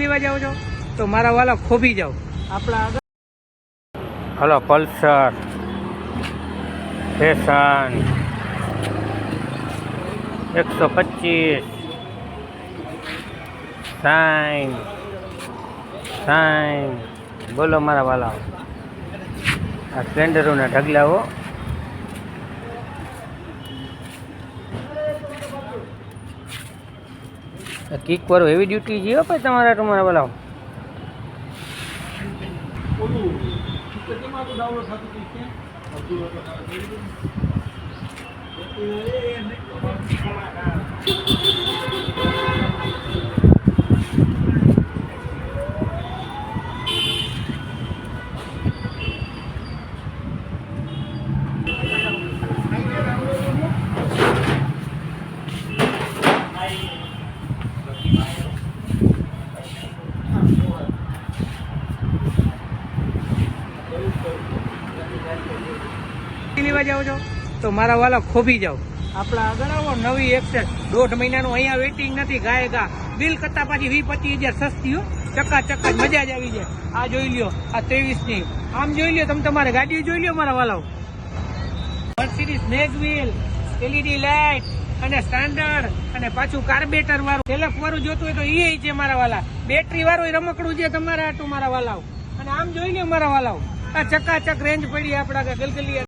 લેવા જાઓ છો તો મારા વાલા ખોભી જાઓ આપણા આગળ. હલો પલ્સર ફેશન 125 સાઈન બોલો મારા વાલા. આ સ્પ્લેન્ડરોના ઢગલાઓ કિક વાળો એવી ડ્યુટી છે ભાઈ તમારા તમારા વાલા. લેવા જાઓ છો તો મારા વાલા ખોભી જાઓ આપણા આગળ આવો. નવી એક્સેલ 1.5 મહિનાનું અહીંયા વેઇટિંગ નથી. ગાય ગા બિલ કરતા પાછી 20-25 હજાર સસ્તી હો. ચક્કા મજા જ આવી જાય. આ જોઈ લ્યો આ 23ની આમ જોઈ લ્યો તમે તમારે ગાડીઓ જોઈ લ્યો મારા વાલાઓ. મર્સિડીઝ મેગ વ્હીલ LED લાઇટ અને સ્ટાન્ડર્ડ અને પાછું કાર્બેટર વાળું સેલ્ફ વાળું જોતું હોય તો એ છે મારા વાલા. બેટરી વાળું રમકડું છે તમારા આટું મારા વાલાઓ. અને આમ જોઈ લ્યો મારા વાલાઓ આ ચકાચક રેન્જ પડી આપણા ગલગલિયા.